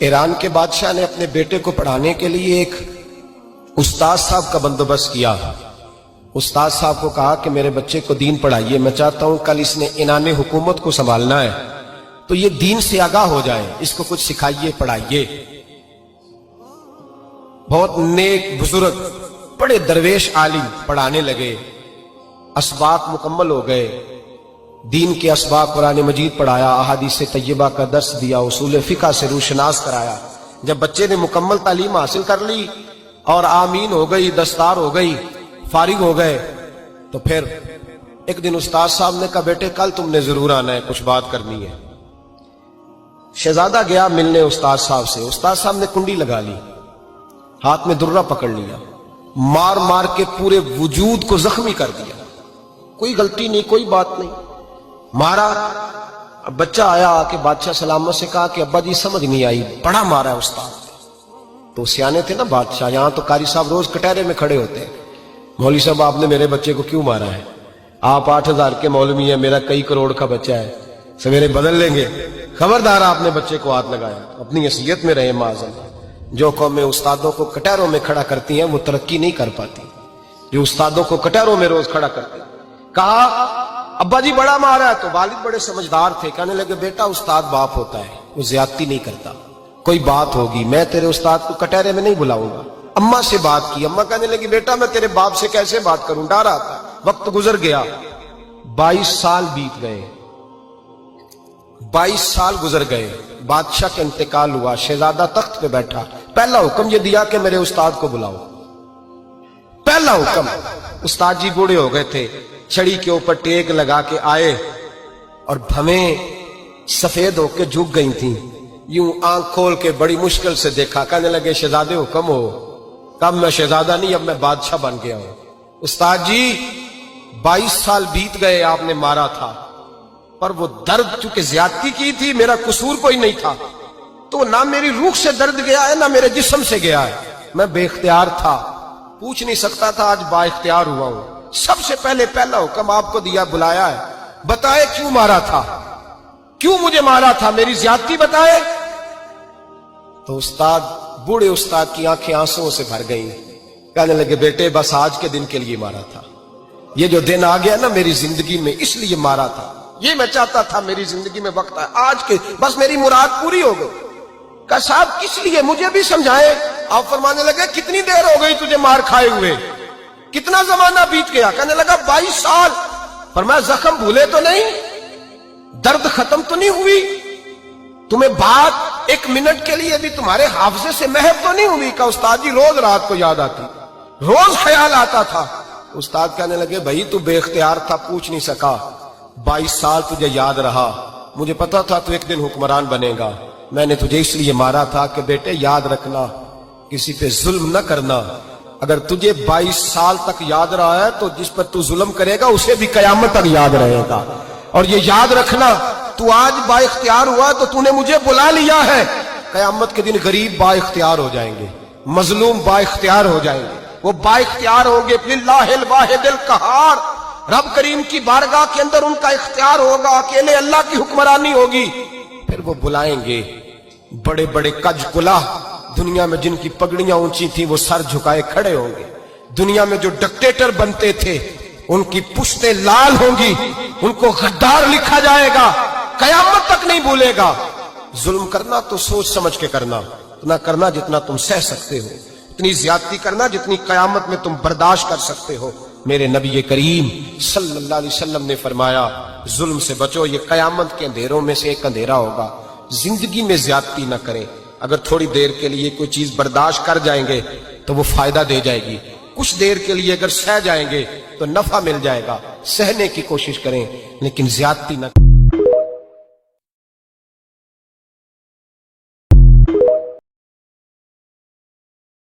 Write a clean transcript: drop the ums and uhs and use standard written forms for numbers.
ایران کے بادشاہ نے اپنے بیٹے کو پڑھانے کے لیے ایک استاد صاحب کا بندوبست کیا۔ استاد صاحب کو کہا کہ میرے بچے کو دین پڑھائیے، میں چاہتا ہوں کل اس نے عنان حکومت کو سنبھالنا ہے تو یہ دین سے آگاہ ہو جائے، اس کو کچھ سکھائیے، پڑھائیے۔ بہت نیک بزرگ بڑے درویش عالم پڑھانے لگے، اسباق مکمل ہو گئے، دین کے اسباق قرآن مجید پڑھایا، احادیث طیبہ کا درس دیا، اصول فقہ سے روشناس کرایا۔ جب بچے نے مکمل تعلیم حاصل کر لی اور آمین ہو گئی، دستار ہو گئی، فارغ ہو گئے، تو پھر ایک دن استاد صاحب نے کہا بیٹے کل تم نے ضرور آنا ہے، کچھ بات کرنی ہے۔ شہزادہ گیا ملنے استاد صاحب سے، استاد صاحب نے کنڈی لگا لی، ہاتھ میں درہ پکڑ لیا، مار مار کے پورے وجود کو زخمی کر دیا، کوئی غلطی نہیں، کوئی بات نہیں، مارا۔ اب بچہ آیا آ کے بادشاہ سلامت سے کہا کہ ابا جی سمجھ نہیں آئی، بڑا مارا ہے استاد۔ تو سیانے تھے نا بادشاہ، یہاں تو قاری صاحب روز کٹہرے میں کھڑے ہوتے ہیں، مولوی صاحب آپ نے میرے بچے کو کیوں مارا ہے؟ آپ 8,000 کے مولوی ہیں، میرا کئی کروڑ کا بچہ ہے، سویرے بدل لیں گے، خبردار آپ نے بچے کو ہاتھ لگایا، اپنی حیثیت میں رہے معاذاللہ۔ جو قومیں استادوں کو کٹہروں میں کھڑا کرتی ہیں وہ ترقی نہیں کر پاتی، جو استادوں کو کٹہروں میں روز کھڑا کرتے ہیں۔ کہا ابا جی بڑا مارا ہے، تو والد بڑے سمجھدار تھے، کہنے لگے بیٹا استاد باپ ہوتا ہے، وہ زیادتی نہیں کرتا، کوئی بات ہوگی، میں تیرے استاد کو کٹہرے میں نہیں بلاؤں گا۔ اماں سے بات کی، اماں کہنے لگی بیٹا میں تیرے باپ سے کیسے بات کروں، ڈر آتا۔ وقت گزر گیا، 22 سال بیت گئے، 22 سال گزر گئے، بادشاہ کا انتقال ہوا، شہزادہ تخت پہ بیٹھا، پہلا حکم یہ دیا کہ میرے استاد کو بلاؤ، پہلا حکم۔ استاد جی بوڑھے ہو گئے تھے، چھڑی کے اوپر ٹیک لگا کے آئے اور بھویں سفید ہو کے جھک گئی تھیں، یوں آنکھ کھول کے بڑی مشکل سے دیکھا، کہنے لگے شہزادے حکم ہو۔ کب میں شہزادہ نہیں، اب میں بادشاہ بن گیا ہوں۔ استاد جی 22 سال بیت گئے، آپ نے مارا تھا، پر وہ درد چونکہ زیادتی کی تھی، میرا قصور کوئی نہیں تھا، تو نہ میری روح سے درد گیا ہے نہ میرے جسم سے گیا ہے، میں بے اختیار تھا، پوچھ نہیں سکتا تھا، آج با اختیار ہوا ہوں۔ سب سے پہلے پہلا حکم آپ کو دیا، بلایا ہے، بتائے کیوں مارا تھا، کیوں مجھے مارا تھا، میری زیادتی بتائے۔ تو استاد بوڑھے استاد کی آنکھیں آنسوں سے بھر گئیں، کہنے لگے بیٹے بس آج کے دن کے لیے مارا تھا، یہ جو دن آ گیا نا میری زندگی میں اس لیے مارا تھا، یہ میں چاہتا تھا میری زندگی میں وقت ہے، آج کے بس میری مراد پوری ہو گئی۔ کہا صاحب کس لیے، مجھے بھی سمجھائیں۔ آپ فرمانے لگے کتنی دیر ہو گئی تجھے مار کھائے ہوئے، کتنا زمانہ بیت گیا؟ کہنے لگا 22 سال۔ فرمایا زخم بھولے تو نہیں، درد ختم تو نہیں ہوئی، تمہیں بات 1 منٹ کے لیے بھی تمہارے حافظے سے محو تو نہیں ہوئی؟ کہ استاد جی روز رات کو یاد آتی، روز خیال آتا تھا۔ استاد کہنے لگے بھائی تو بے اختیار تھا، پوچھ نہیں سکا، 22 سال تجھے یاد رہا، مجھے پتا تھا تو ایک دن حکمران بنے گا، میں نے تجھے اس لیے مارا تھا کہ بیٹے یاد رکھنا، کسی پہ ظلم نہ کرنا، اگر تجھے 22 سال تک یاد رہا ہے تو جس پر تو ظلم کرے گا اسے بھی قیامت تک یاد رہے گا، اور یہ یاد رکھنا تو آج با اختیار ہوا تو تو نے مجھے بلا لیا ہے، قیامت کے دن غریب با اختیار ہو جائیں گے، مظلوم با اختیار ہو جائیں گے، وہ با اختیار ہوں گے، للہ الواحد القہار، رب کریم کی بارگاہ کے اندر ان کا اختیار ہوگا، اکیلے اللہ کی حکمرانی ہوگی، پھر وہ بلائیں گے بڑے بڑے کج کلاہ، دنیا میں جن کی پگڑیاں اونچی تھیں وہ سر جھکائے کھڑے ہوں گے، دنیا میں جو ڈکٹیٹر بنتے تھے ان کی پشتیں لال ہوں گی، ان کو غدار لکھا جائے گا، قیامت تک نہیں بھولے گا۔ ظلم کرنا تو سوچ سمجھ کے کرنا، اتنا کرنا جتنا تم سہ سکتے ہو، اتنی زیادتی کرنا جتنی قیامت میں تم برداشت کر سکتے ہو۔ میرے نبی کریم صلی اللہ علیہ وسلم نے فرمایا ظلم سے بچو، یہ قیامت کے اندھیروں میں سے ایک اندھیرا ہوگا، زندگی میں زیادتی نہ کریں، اگر تھوڑی دیر کے لیے کوئی چیز برداشت کر جائیں گے تو وہ فائدہ دے جائے گی، کچھ دیر کے لیے اگر سہ جائیں گے تو نفع مل جائے گا، سہنے کی کوشش کریں لیکن زیادتی نہ کریں۔